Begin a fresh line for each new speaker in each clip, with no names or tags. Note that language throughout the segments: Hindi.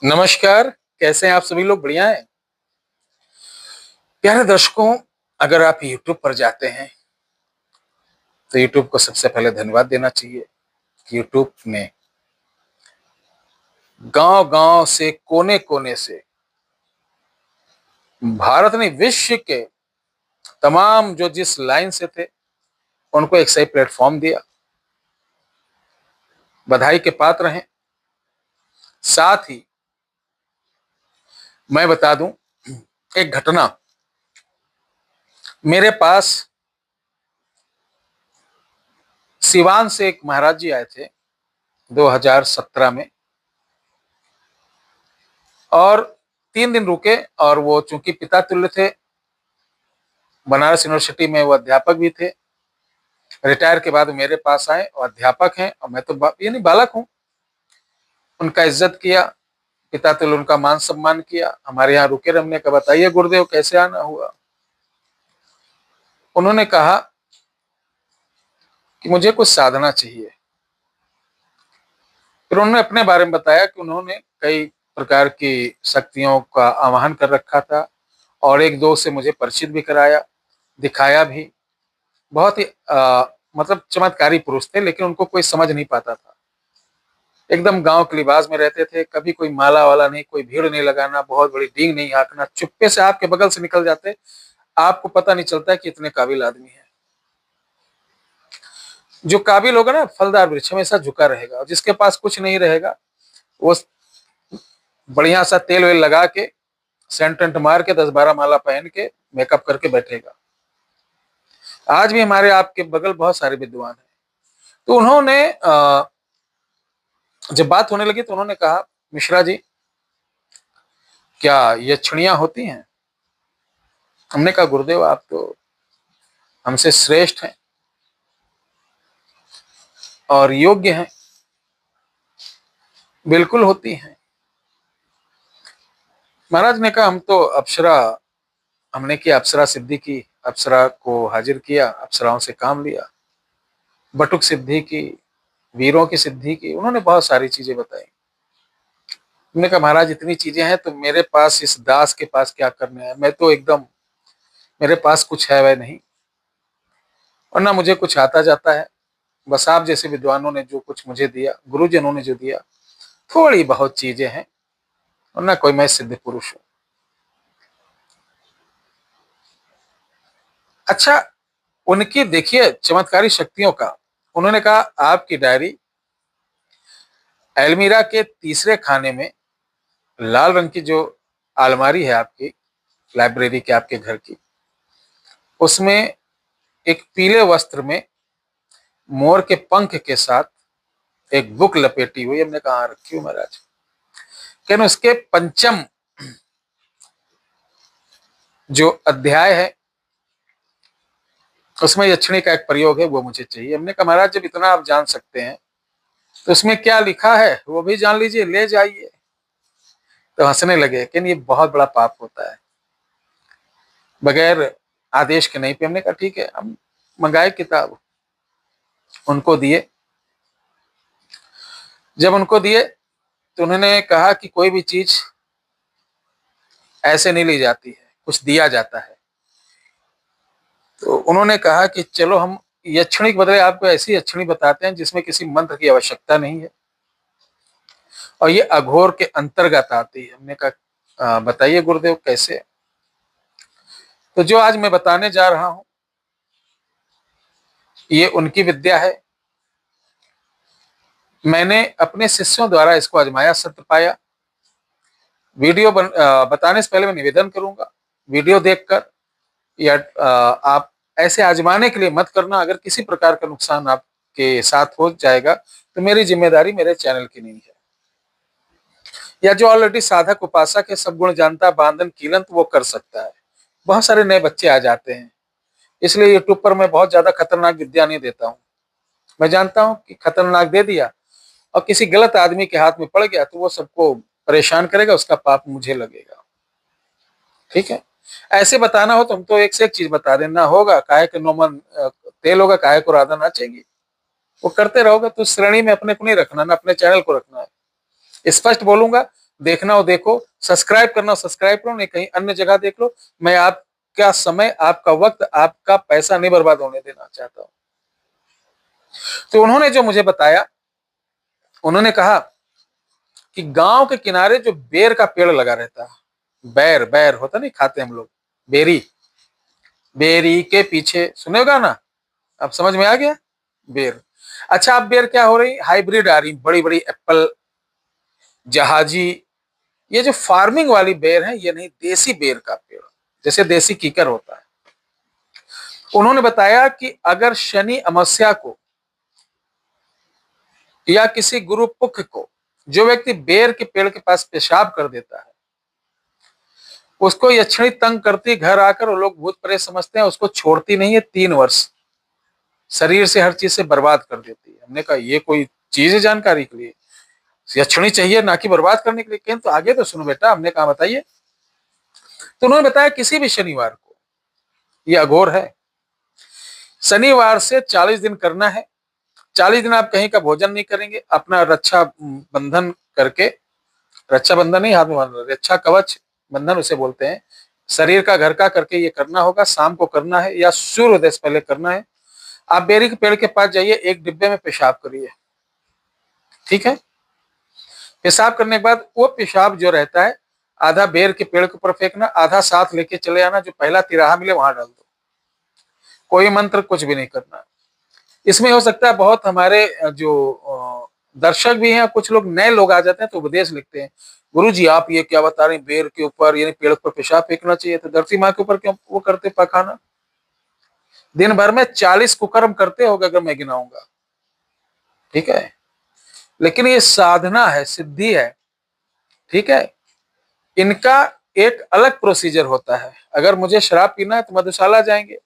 नमस्कार। कैसे हैं आप सभी लोग? बढ़िया हैं? प्यारे दर्शकों, अगर आप YouTube पर जाते हैं तो YouTube को सबसे पहले धन्यवाद देना चाहिए कि YouTube ने गांव-गांव से, कोने-कोने से, भारत नहीं विश्व के तमाम जो जिस लाइन से थे उनको एक सही प्लेटफॉर्म दिया। बधाई के पात्र हैं। साथ ही मैं बता दूं एक घटना। मेरे पास सिवान से एक महाराज जी आए थे 2017 में, और 3 दिन रुके। और वो चूंकि पिता तुल्य थे, बनारस यूनिवर्सिटी में वो अध्यापक भी थे। रिटायर के बाद मेरे पास आए और अध्यापक हैं, और मैं तो यानी बालक हूँ। उनका इज्जत किया, पिता तुल्य उनका मान सम्मान किया। हमारे यहाँ रुके, हमने कहा बताइए गुरुदेव कैसे आना हुआ। उन्होंने कहा कि मुझे कुछ साधना चाहिए। फिर उन्होंने अपने बारे में बताया कि उन्होंने कई प्रकार की शक्तियों का आवाहन कर रखा था, और एक दो से मुझे परिचित भी कराया, दिखाया भी। बहुत ही मतलब चमत्कारी पुरुष थे, लेकिन उनको कोई समझ नहीं पाता था। एकदम गांव के लिबास में रहते थे, कभी कोई माला वाला नहीं, कोई भीड़ नहीं लगाना, बहुत बड़ी डींग नहीं हाँकना, चुप्पे से आपके बगल से निकल जाते। आपको पता नहीं चलता कि इतने काबिल आदमी है। जो काबिल होगा ना, फलदार वृक्ष हमेशा झुका रहेगा, और जिसके पास कुछ नहीं रहेगा वो बढ़िया सा तेल वेल लगा के, सेंट वेंट मार के, 10-12 माला पहन के, मेकअप करके बैठेगा। आज भी हमारे आपके बगल बहुत सारे विद्वान हैं। तो उन्होंने जब बात होने लगी तो उन्होंने कहा, मिश्रा जी क्या यक्षिणियां होती हैं? हमने कहा गुरुदेव आप तो हमसे श्रेष्ठ हैं और योग्य हैं। बिल्कुल होती हैं। महाराज ने कहा हम तो अप्सरा, हमने की अप्सरा सिद्धि की, अप्सरा को हाजिर किया, अप्सराओं से काम लिया, बटुक सिद्धि की, वीरों की सिद्धि की। उन्होंने बहुत सारी चीजें बताई। हमने कहा महाराज इतनी चीजें हैं तो मेरे पास इस दास के पास क्या करने है? मैं तो एकदम, मेरे पास कुछ है वह नहीं, और ना मुझे कुछ आता जाता है। बस आप जैसे विद्वानों ने जो कुछ मुझे दिया, गुरुजनों ने जो दिया, थोड़ी बहुत चीजें हैं, और ना कोई मैं सिद्ध पुरुष हूं। अच्छा, उनकी देखिए चमत्कारी शक्तियों का। उन्होंने कहा आपकी डायरी एल्मीरा के तीसरे खाने में, लाल रंग की जो अलमारी है आपकी लाइब्रेरी के, आपके घर की, उसमें एक पीले वस्त्र में मोर के पंख के साथ एक बुक लपेटी हुई। हमने कहा रखी हूं महाराज। कहने उसके पंचम जो अध्याय है उसमें यक्षिणी का एक प्रयोग है, वो मुझे चाहिए। हमने कहा महाराज जब इतना आप जान सकते हैं तो उसमें क्या लिखा है वो भी जान लीजिए, ले जाइए। तो हंसने लगे कि ये बहुत बड़ा पाप होता है बगैर आदेश के नहीं पे। हमने कहा ठीक है। हम मंगाए किताब, उनको दिए। जब उनको दिए तो उन्होंने कहा कि कोई भी चीज ऐसे नहीं ली जाती है, कुछ दिया जाता है। तो उन्होंने कहा कि चलो हम यक्षिणी के बदले आपको ऐसी यक्षिणी बताते हैं जिसमें किसी मंत्र की आवश्यकता नहीं है, और ये अघोर के अंतर्गत आती है। हमने कहा बताइए गुरुदेव कैसे? तो जो आज मैं बताने जा रहा हूं ये उनकी विद्या है। मैंने अपने शिष्यों द्वारा इसको आजमाया, सत्य पाया। बताने से पहले मैं निवेदन करूंगा, वीडियो देखकर या आप ऐसे आजमाने के लिए मत करना। अगर किसी प्रकार का नुकसान आपके साथ हो जाएगा तो मेरी जिम्मेदारी मेरे चैनल की नहीं है। या जो ऑलरेडी साधक उपासक है, सब गुण जानता, बांधन कीलन, तो वो कर सकता है। बहुत सारे नए बच्चे आ जाते हैं, इसलिए यूट्यूब पर मैं बहुत ज्यादा खतरनाक विद्या नहीं देता हूँ। मैं जानता हूँ कि खतरनाक दे दिया और किसी गलत आदमी के हाथ में पड़ गया तो वो सबको परेशान करेगा, उसका पाप मुझे लगेगा। ठीक है? ऐसे बताना हो तो हम तो एक से एक चीज बता देना होगा। काहे के नोमन तेल होगा, काहे को राधा नाचेगी। वो करते रहोगे तो श्रेणी में अपने को नहीं रखना, ना अपने चैनल को रखना है। स्पष्ट बोलूंगा, देखना हो देखो, सब्सक्राइब करना हो सब्सक्राइब करो, नहीं कहीं अन्य जगह देख लो। मैं आपका समय, आपका वक्त, आपका पैसा नहीं बर्बाद होने देना चाहता हूं। तो उन्होंने जो मुझे बताया, उन्होंने कहा कि गांव के किनारे जो बेर का पेड़ लगा रहता है, बैर बैर होता नहीं, खाते हम लोग, बेरी, बेरी के पीछे सुने होगा ना, अब समझ में आ गया, बेर। अच्छा, अब बेर क्या हो रही, हाइब्रिड आ रही, बड़ी बड़ी एप्पल, जहाजी। ये जो फार्मिंग वाली बेर है, ये नहीं, देसी बेर का पेड़, जैसे देसी कीकर होता है। उन्होंने बताया कि अगर शनि अमावस्या को या किसी गुरु पुख को जो व्यक्ति बेर के पेड़ के पास पेशाब कर देता है, उसको यक्षिणी तंग करती, घर आकर वो लोग भूत प्रेत समझते हैं, उसको छोड़ती नहीं है, 3 वर्ष शरीर से हर चीज से बर्बाद कर देती है। हमने कहा ये कोई चीज है जानकारी के लिए, यक्षिणी चाहिए ना कि बर्बाद करने के लिए। तो आगे तो सुनो बेटा, हमने कहा बताइए। तो उन्होंने बताया किसी भी शनिवार को, ये अघोर है, शनिवार से 40 दिन करना है। 40 दिन आप कहीं का भोजन नहीं करेंगे, अपना रक्षा बंधन करके, रक्षा बंधन नहीं हाथ में बांधना, रक्षा कवच बंधन उसे बोलते हैं, शरीर का घर का करके ये करना होगा। शाम को करना है या सूर्योदय से पहले करना है। आप बेरी के पेड़ के पास जाइए, एक डिब्बे में पेशाब करिए, ठीक है। पेशाब करने के बाद वो पेशाब जो रहता है, आधा बेर के पेड़ के ऊपर फेंकना, आधा साथ लेके चले आना, जो पहला तिराहा मिले वहां डाल दो। कोई मंत्र कुछ भी नहीं करना। इसमें हो सकता है बहुत हमारे जो दर्शक भी हैं, कुछ लोग नए लोग आ जाते हैं तो उपदेश लिखते हैं, गुरु जी आप ये क्या बता रहे हैं, बेर के ऊपर यानी पेड़ पर पेशाब फेंकना चाहिए, तो धरती माँ के ऊपर क्यों वो करते पखाना। दिन भर में 40 कुकर्म करते होगा अगर मैं गिनाऊंगा, ठीक है। लेकिन ये साधना है, सिद्धि है, ठीक है। इनका एक अलग प्रोसीजर होता है। अगर मुझे शराब पीना है तो मधुशाला जाएंगे,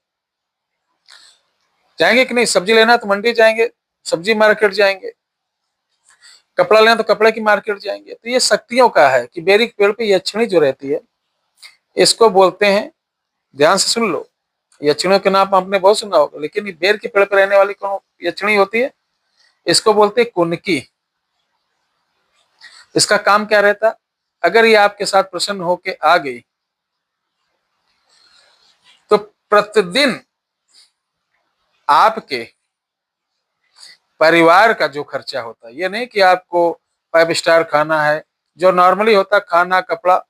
जाएंगे कि नहीं, सब्जी लेना है तो मंडी जाएंगे, सब्जी मार्केट जाएंगे, कपड़ा लेना तो कपड़े की मार्केट जाएंगे। तो ये शक्तियों का है कि बेरी के पेड़ पे यक्षिणी जो रहती है, इसको बोलते हैं, ध्यान से सुन लो, यक्षिणियों के नाम आपने बहुत सुना होगा, लेकिन बेर के पेड़ पर रहने वाली कौन यक्षिणी होती है, इसको बोलते हैं कुनकी। इसका काम क्या रहता, अगर ये आपके साथ प्रसन्न होके आ गई तो प्रतिदिन आपके परिवार का जो खर्चा होता है, ये नहीं कि आपको 5 स्टार खाना है, जो नॉर्मली होता खाना कपड़ा,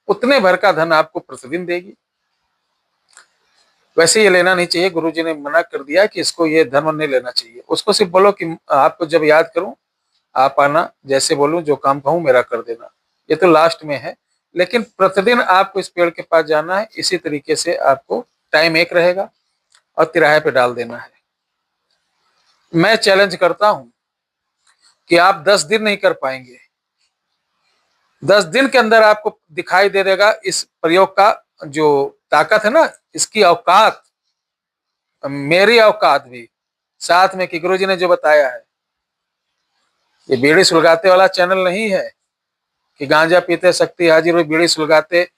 उतने भर का धन आपको प्रतिदिन देगी। वैसे ये लेना नहीं चाहिए, गुरुजी ने मना कर दिया कि इसको ये धर्म नहीं लेना चाहिए। उसको सिर्फ बोलो कि आपको जब याद करूं आप आना, जैसे बोलूं जो काम कहूं मेरा कर देना। ये तो लास्ट में है, लेकिन प्रतिदिन आपको इस पेड़ के पास जाना है, इसी तरीके से आपको टाइम एक रहेगा और तिराहे पे डाल देना है। मैं चैलेंज करता हूं कि आप 10 दिन नहीं कर पाएंगे, 10 दिन के अंदर आपको दिखाई दे देगा इस प्रयोग का जो ताकत है ना, इसकी औकात, मेरी औकात भी साथ में, कि गुरु जी ने जो बताया है, ये बीड़ी सुलगाते वाला चैनल नहीं है कि गांजा पीते शक्ति हाजिर हुई, बीड़ी सुलगाते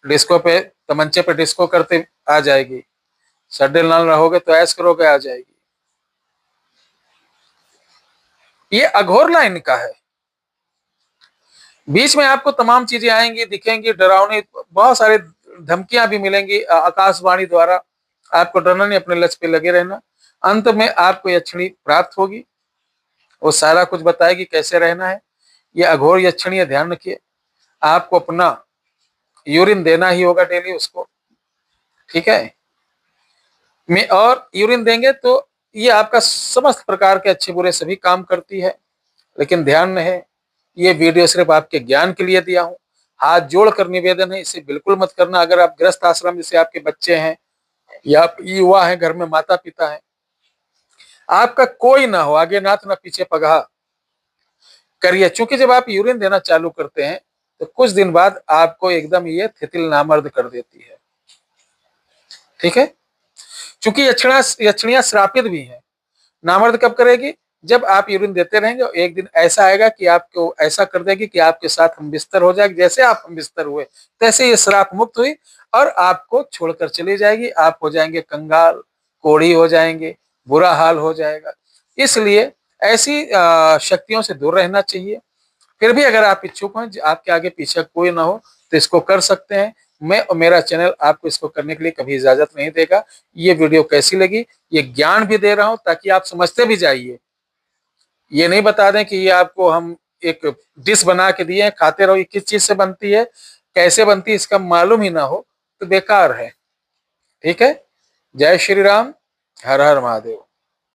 डिस्को पे तमंचे पे डिस्को करते आ जाएगी, सड्डे लाल रहोगे तो ऐश करोगे आ जाएगी। ये अघोर लाइन का है। बीच में आपको तमाम चीजें आएंगी, दिखेंगी, डरावनी, बहुत सारे धमकियां भी मिलेंगी आकाशवाणी द्वारा, आपको डरना नहीं, अपने लक्ष्य पे लगे रहना। अंत में आपको यक्षिणी प्राप्त होगी, वो सारा कुछ बताएगी कैसे रहना है। ये अघोर यक्षिणी है, ध्यान रखिए। आपको अपना यूरिन देना ही होगा डेली उसको, ठीक है। में और यूरिन देंगे तो ये आपका समस्त प्रकार के अच्छे बुरे सभी काम करती है। लेकिन ध्यान रहे, ये वीडियो सिर्फ आपके ज्ञान के लिए दिया हूं। हाथ जोड़कर निवेदन है, इसे बिल्कुल मत करना। अगर आप गृहस्थ आश्रम, जैसे आपके बच्चे हैं या युवा हैं, घर में माता पिता हैं, आपका कोई ना हो, आगे नाथ ना पीछे पगहा, करिए। चूंकि जब आप यूरिन देना चालू करते हैं तो कुछ दिन बाद आपको एकदम ये थितिल नामर्द कर देती है, ठीक है। चूंकि यक्षिणियां श्रापित भी हैं। नामर्द कब करेगी, जब आप यूरिन देते रहेंगे, एक दिन ऐसा आएगा कि आपको ऐसा कर देगी कि आपके साथ हम बिस्तर हो जाएगी। जैसे आप हम बिस्तर हुए, तैसे ये श्राप मुक्त हुई और आपको छोड़कर चली जाएगी। आप हो जाएंगे कंगाल, कोढ़ी हो जाएंगे, बुरा हाल हो जाएगा। इसलिए ऐसी शक्तियों से दूर रहना चाहिए। फिर भी अगर आप इच्छुक हैं, आपके आगे पीछे कोई ना हो, तो इसको कर सकते हैं। मैं और मेरा चैनल आपको इसको करने के लिए कभी इजाजत नहीं देगा। ये वीडियो कैसी लगी, ये ज्ञान भी दे रहा हूं ताकि आप समझते भी जाइए। ये नहीं बता दें कि ये आपको हम एक डिश बना के दिए हैं, खाते रहो, ये किस चीज से बनती है, कैसे बनती है, इसका मालूम ही ना हो तो बेकार है। ठीक है। जय श्री राम। हर हर महादेव।